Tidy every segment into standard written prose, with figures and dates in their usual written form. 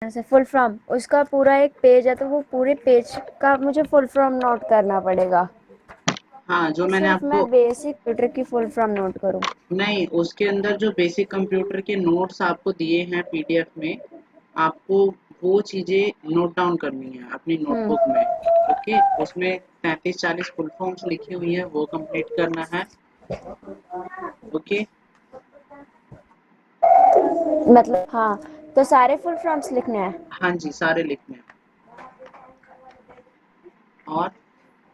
से full form, उसका पूरा एक पेज है तो वो पूरे पेज का मुझे फुल फॉर्म नोट करना पड़ेगा। हाँ, जो मैंने सिर्फ आपको, मैं बेसिक कंप्यूटर की फुल फॉर्म नोट करूँ? नहीं, उसके अंदर जो बेसिक कंप्यूटर के नोट्स आपको दिए हैं पीडीएफ में, आपको वो चीज़ें नोट डाउन करनी है अपनी हम्म। नोटबुक में। ओके, उसमें 33-40 फुल फॉर्म्स लिखी हुई है, वो कंप्लीट करना है। ओके। मतलब हाँ, तो सारे फुल फॉर्म्स लिखने हैं? हाँ जी, सारे लिखने हैं। और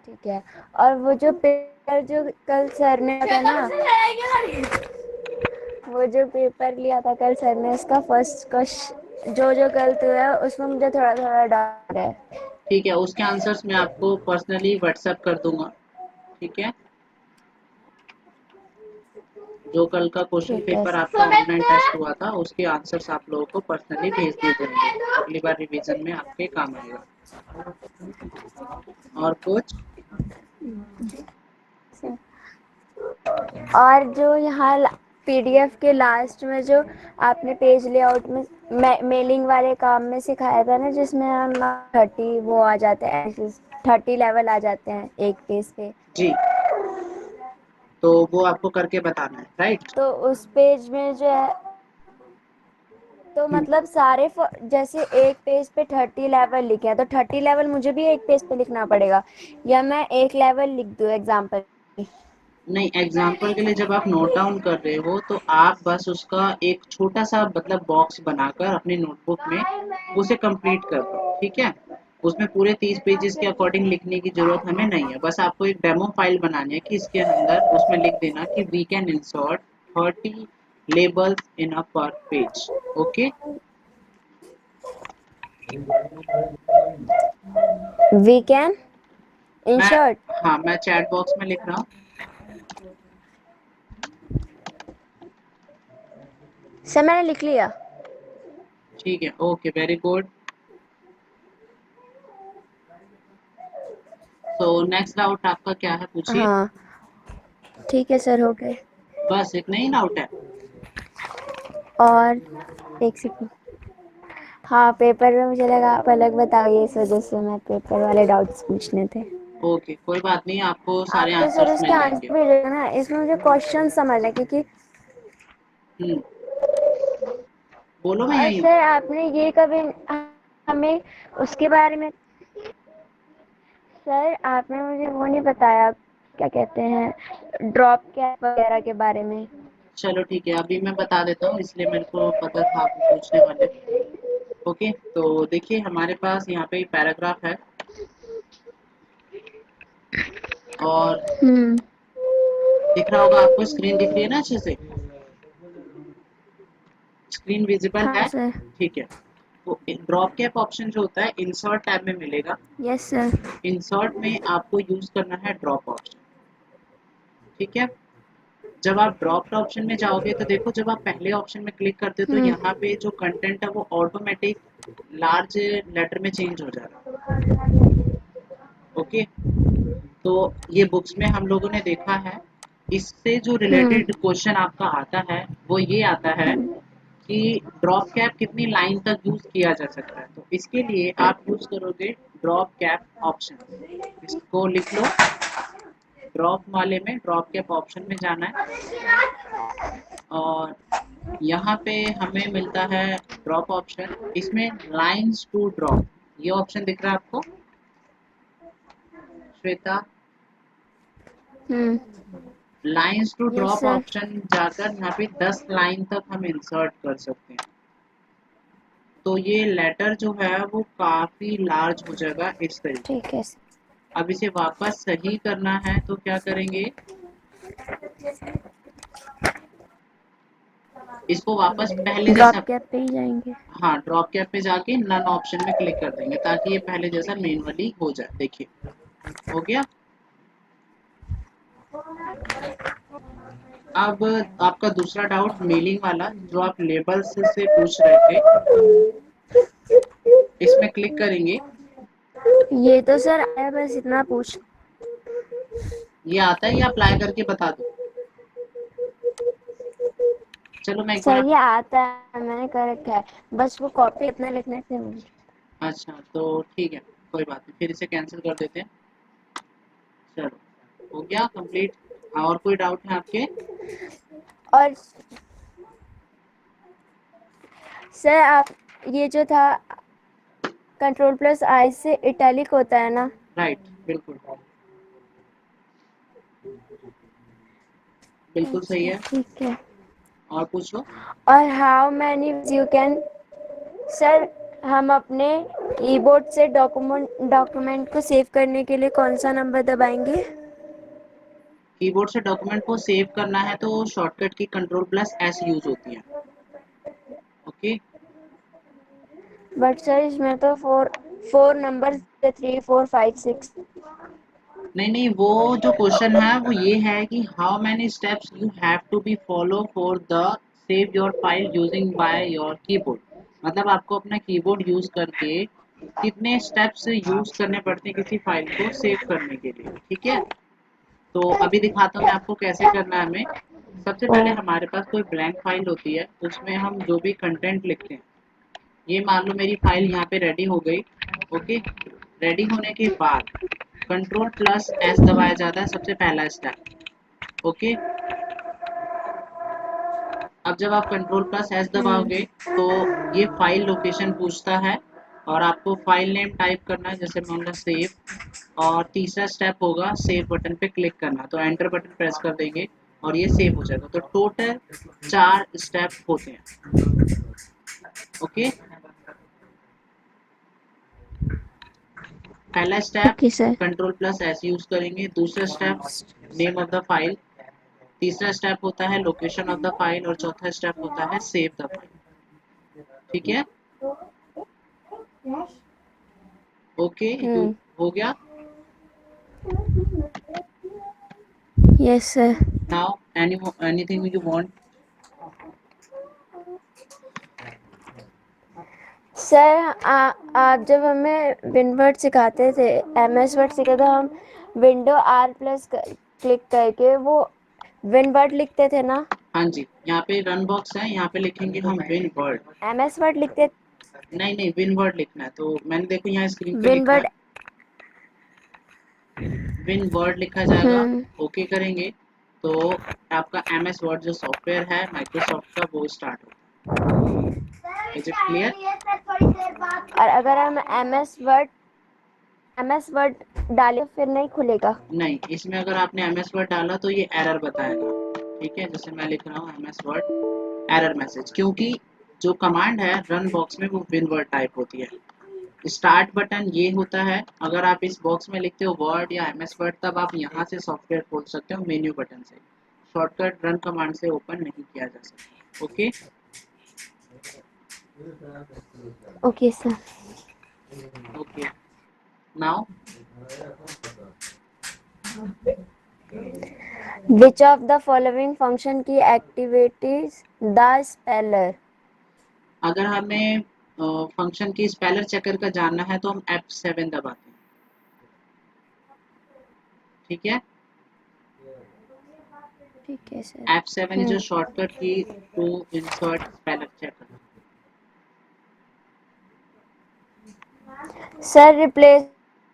ठीक है। और वो जो पेपर जो कल सर ने बताया ना, वो जो पेपर लिया था कल सर ने, उसका फर्स्ट क्वेश्चन जो जो गलत हुआ है उसमें मुझे थोड़ा थोड़ा डाउट है। ठीक है, उसके आंसर्स मैं आपको पर्सनली व्हाट्सएप कर दूंगा। ठीक है, जो कल का क्वेश्चन ठीक है। पेपर आपका ऑनलाइन टेस्ट हुआ था उसके आंसर्स आप लोगों को पर्सनली भेज दिए जाएंगे, अगली बार रिवीजन में आपके काम आएगा। और कुछ? और जो यहाँ पीडीएफ के लास्ट में जो आपने पेज लेआउट में मेलिंग वाले काम में सिखाया था ना, जिसमें हम 30 वो आ जाते हैं, 30 लेवल आ जाते हैं एक पेज पे, जी, तो वो आपको करके बताना है, राइट? तो उस पेज में जो है, तो मतलब सारे जैसे एक पेज पे 30 लेवल लिखे हैं तो 30 लेवल मुझे भी एक पेज पे लिखना पड़ेगा, या मैं एक लेवल लिख दूँ एग्जाम्पल? नहीं, एग्जाम्पल के लिए जब आप नोट डाउन कर रहे हो तो आप बस उसका एक छोटा सा मतलब बॉक्स बनाकर अपनी नोटबुक में उसे कंप्लीट कर दो। ठीक है, उसमें पूरे 30 पेजेस के अकॉर्डिंग लिखने की जरूरत हमें नहीं है, बस आपको एक डेमो फाइल बनानी है कि इसके अंदर उसमें लिख देना कि we can insert 30 labels in a per page. Okay. We can मैं, इंशर्ट। हाँ, मैं चैट बॉक्स में लिख रहा हूँ। सर मैंने लिख लिया। ठीक है, ओके, वेरी गुड। तो नेक्स्ट डाउट आपका क्या है, पूछिए। हाँ ठीक है सर, हो गए। बस इतना ही डाउट है? और एक सेकंड, हाँ पेपर में मुझे लगा आप अलग बताओगे, इस वजह से मैं पेपर वाले डाउट्स पूछने थे। ओके, कोई बात नहीं, आपको सारे आप तो सर आंसर्स उसके मिल जाएंगे। आंसर भेजेगा ना, इसमें मुझे क्वेश्चन समझना है क्योंकि। हम्म, बोलो, मैं और यही हूँ। सर आपने ये कभी हमें उसके बारे में, सर आपने मुझे वो नहीं बताया, क्या कहते हैं, ड्रॉप कैप वगैरह के बारे में। चलो ठीक है, अभी मैं बता देता हूँ, इसलिए मेरे को पता था आप पूछने वाले। ओके, तो देखिए हमारे पास यहाँ पे पैराग्राफ है, और हम्म। दिख रहा होगा आपको, स्क्रीन दिख रही है ना अच्छे से? स्क्रीन विजिबल हाँ है? सर। ठीक है। तो ड्रॉप कैप ऑप्शन जो होता है इंसर्ट टैब में मिलेगा। Yes sir. इंसर्ट में आपको यूज करना है ड्रॉप ऑप्शन। ठीक है, जब आप ड्रॉप ऑप्शन में जाओगे तो देखो, जब आप पहले ऑप्शन में क्लिक करते हो तो हम्म। यहाँ पे जो कंटेंट है वो ऑटोमेटिक लार्ज लेटर में चेंज हो जा रहा है। ओके, तो ये बुक्स में हम लोगों ने देखा है। इससे जो हम्म। रिलेटेड क्वेश्चन आपका आता है वो ये आता है कि ड्रॉप कैप कितनी लाइन तक यूज किया जा सकता है, तो इसके लिए आप यूज करोगे ड्रॉप कैप ऑप्शन। इसको लिख लो, ड्रॉप वाले में ड्रॉप कैप ऑप्शन में जाना है, और यहाँ पे हमें मिलता है ड्रॉप ऑप्शन। इसमें लाइन्स टू ड्रॉप, ये ऑप्शन दिख रहा है आपको, Shweta? Hmm. Lines to yes drop sir. Option जाकर यहाँ पे 10 लाइन तक हम इंसर्ट कर सकते हैं। तो ये लेटर जो है वो काफी लार्ज हो जाएगा इस तरीके ठीक से। है अब इसे वापस सही करना है तो क्या करेंगे, इसको वापस पहले ड्रॉप जैसा, कैप पे ही जाएंगे। हाँ, ड्रॉप कैप पे जाके नन ऑप्शन में क्लिक कर देंगे ताकि ये पहले जैसा मैनुअली हो जाए। देखिए, हो गया। अब आपका दूसरा डाउट मेलिंग वाला, जो आप लेबल्स से पूछ रहे थे, इसमें क्लिक करेंगे। ये तो सर आया, बस इतना पूछ। ये आता है या अप्लाई करके बता दूं? चलो मैं एक बार सर ये आता है, मैंने कर रखा है, बस वो कॉपी इतना लिखने से मुझे। अच्छा तो ठीक है, कोई बात नहीं, फिर इसे कैंसिल कर देते हैं। चलो हो गया कंप्लीट। और कोई डाउट है आपके? और सर आप, ये जो था कंट्रोल प्लस आई से इटैलिक होता है ना? राइट, बिल्कुल बिल्कुल सही अच्छा है। ठीक है। और पूछो। और how many you can, sir हम अपने कीबोर्ड से डॉक्यूमेंट को सेव करने के लिए कौन सा नंबर दबाएंगे? कीबोर्ड से डॉक्यूमेंट को सेव करना है तो शॉर्टकट की कंट्रोल प्लस एस यूज होती है। ओके। बट सर इसमें तो फोर फोर नंबर, 3 4 5 6। नहीं नहीं, वो जो क्वेश्चन है वो ये है कि how many steps you have to be follow for the save your file using by your keyboard. मतलब आपको अपना कीबोर्ड यूज करके कितने स्टेप्स यूज करने पड़ते हैं किसी फाइल को सेव करने के लिए, ठीक है। तो अभी दिखाता हूँ मैं आपको कैसे करना है हमें। सबसे ओ, पहले हमारे पास कोई ब्लैंक फाइल होती है, उसमें हम जो भी कंटेंट लिखते हैं, ये मान लो मेरी फाइल यहाँ पे रेडी हो गई। ओके, रेडी होने के बाद कंट्रोल प्लस एस दबाया जाता है, सबसे पहला स्टेप। ओके, अब जब आप कंट्रोल प्लस एस दबाओगे तो ये फाइल लोकेशन पूछता है और आपको फाइल नेम टाइप करना है, जैसे मान सेव। और तीसरा स्टेप होगा सेव बटन पे क्लिक करना, तो एंटर बटन प्रेस कर देंगे और ये सेव हो जाएगा। तो टोटल 4 स्टेप होते हैं। ओके, पहला step okay sir. Control plus S use करेंगे, दूसरा step name of the file, तीसरा स्टेप होता है लोकेशन ऑफ द फाइल और चौथा स्टेप होता है सेव द फाइल। ठीक है, ओके हम्म। हो गया। Yes sir. Now anything you want? Sir आप जब हमें विनवर्ड सिखाते थे, MS वर्ड सिखाते थे, हम विंडो R+ क्लिक करके वो विनवर्ड लिखते थे ना? हाँ जी, यहाँ पे रन बॉक्स है, यहाँ पे लिखेंगे हम विन वर्ड। MS वर्ड लिखते। नहीं नहीं, विन वर्ड लिखना है, तो मैंने देखो यहाँ स्क्रीन पे लिखा है विनवर्ड। विन वर्ड लिखा जाएगा। हम्म। ओके करेंगे तो आपका MS वर्ड जो सॉफ्टवेयर है माइक्रोसॉफ्ट का वो स्टार्ट होगा। Is it clear? और अगर हम MS वर्ड डाले फिर नहीं खुलेगा? नहीं, इसमें अगर आपने MS वर्ड डाला तो ये एरर बताएगा। ठीक है, जैसे मैं लिख रहा हूँ MS वर्ड एरर मैसेज, क्योंकि जो कमांड है रन बॉक्स में वो विन वर्ड टाइप होती है। स्टार्ट बटन ये होता है, अगर आप इस बॉक्स में लिखते हो वर्ड या MS वर्ड तब आप यहाँ से सॉफ्टवेयर खोल सकते हो मेन्यू बटन से। शॉर्टकट रन कमांड से ओपन नहीं किया जा सकता। Okay, okay sir. Okay now which of the following function की एक्टिविटीज द स्पेलर? अगर हमें फंक्शन की स्पेलर चेकर का जानना है तो हम F7 दबाते हैं। ठीक है, ठीक है sir. F7 is a shortcut key to insert speller checker। Sir replace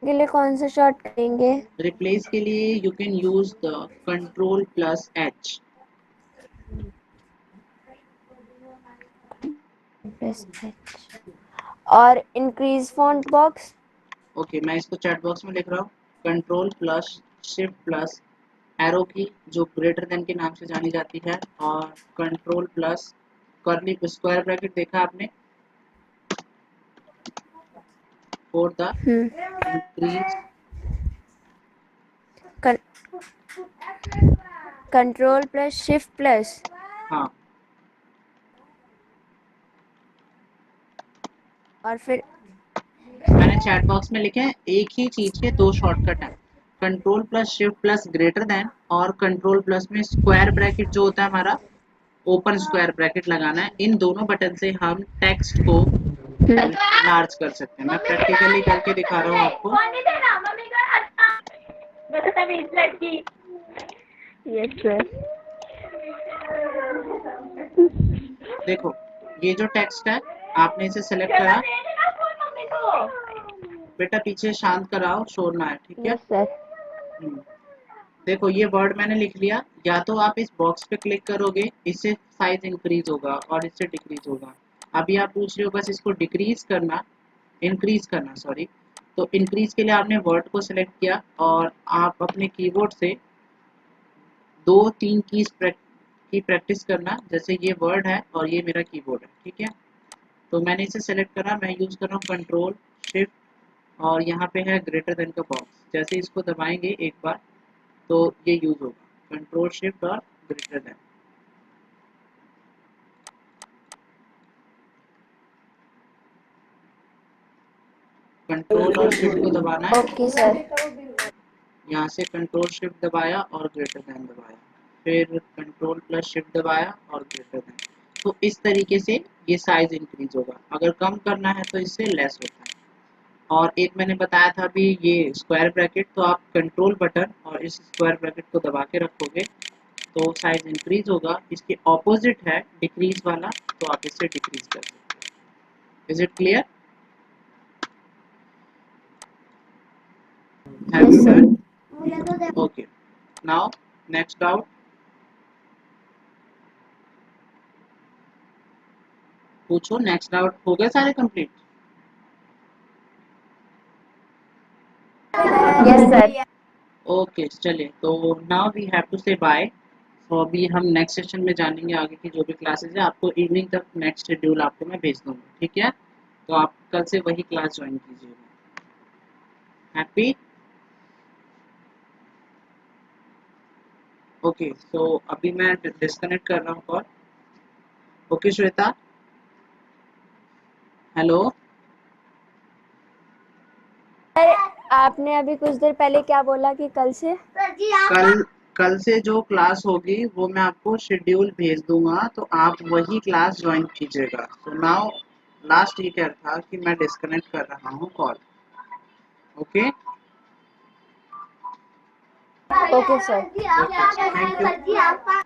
के लिए कौन सा शॉर्ट करेंगे? रिप्लेस के लिए you can use the control plus H। और इंक्रीज फॉन्ट बॉक्स? ओके, मैं इसको चैट बॉक्स में लिख रहा हूँ। Control plus shift plus arrow की जो ग्रेटर देन के नाम से जानी जाती है, और control plus curly square bracket देखा आपने, for the increase. Control plus shift plus. हाँ, और फिर मैंने चैट बॉक्स में लिखे हैं, एक ही चीज के दो शॉर्टकट हैं, control plus shift plus greater than और कंट्रोल प्लस में स्क्वायर ब्रैकेट जो होता है हमारा ओपन स्क्वायर ब्रैकेट लगाना है। इन दोनों बटन से हम टेक्स्ट को लार्ज कर सकते हैं। मैं प्रैक्टिकली करके दिखा रहा हूँ आपको। Yes sir. देखो ये जो टेक्स्ट है आपने इसे सेलेक्ट करा। बेटा पीछे शांत कराओ, शोर ना है, ठीक है। Yes sir. देखो ये वर्ड मैंने लिख लिया। या तो आप इस बॉक्स पे क्लिक करोगे, इससे साइज इंक्रीज होगा और इससे डिक्रीज होगा। अभी आप पूछ रहे हो बस इसको डिक्रीज करना, इंक्रीज करना सॉरी। तो इंक्रीज के लिए आपने वर्ड को सिलेक्ट किया और आप अपने कीबोर्ड से 2-3 की प्रैक्टिस करना। जैसे ये वर्ड है और ये मेरा कीबोर्ड है, ठीक है। तो मैंने इसे सेलेक्ट करा, मैं यूज कर रहा हूँ कंट्रोल शिफ्ट और यहाँ पे है ग्रेटर देन का बॉक्स। जैसे इसको दबाएंगे एक बार तो ये यूज होगा, कंट्रोल शिफ्ट और ग्रेटर देन। कंट्रोल और शिफ्ट को दबाना है। Okay sir. यहाँ से कंट्रोल शिफ्ट दबाया और ग्रेटर देन दबाया, फिर कंट्रोल प्लस शिफ्ट दबाया और ग्रेटर देन। तो इस तरीके से ये साइज इंक्रीज होगा। अगर कम करना है तो इससे लेस होता है। और एक मैंने बताया था अभी ये स्क्वायर ब्रैकेट, तो आप कंट्रोल बटन और इस स्क्वायर ब्रैकेट को दबा के रखोगे तो साइज इंक्रीज होगा। इसके ऑपोजिट है डिक्रीज वाला, तो आप इससे डिक्रीज कर सकते हो। Is it clear? Have yes you sir. Done? Okay, now next doubt. पूछो, नेक्स्ट डाउट हो गए सारे कंप्लीट? Yes sir. ओके चलिए, तो नाउ वी हैव टू से बाय। तो अभी हम नेक्स्ट सेशन में जानेंगे आगे की जो भी क्लासेस है। आपको इवनिंग तक नेक्स्ट शेड्यूल आपको मैं भेज दूंगा, ठीक है। तो आप कल से वही क्लास ज्वाइन कीजिएगा। हैप्पी? ओके, तो अभी मैं डिस्कनेक्ट कर रहा हूँ call. Okay Shweta, hello. Sir आपने अभी कुछ देर पहले क्या बोला कि कल से? कल कल से जो क्लास होगी वो मैं आपको शेड्यूल भेज दूंगा, तो आप वही क्लास ज्वाइन कीजिएगा। तो नाउ लास्ट ये क्या था कि मैं डिस्कनेक्ट कर रहा हूँ call. Okay okay sir. Okay, thank you.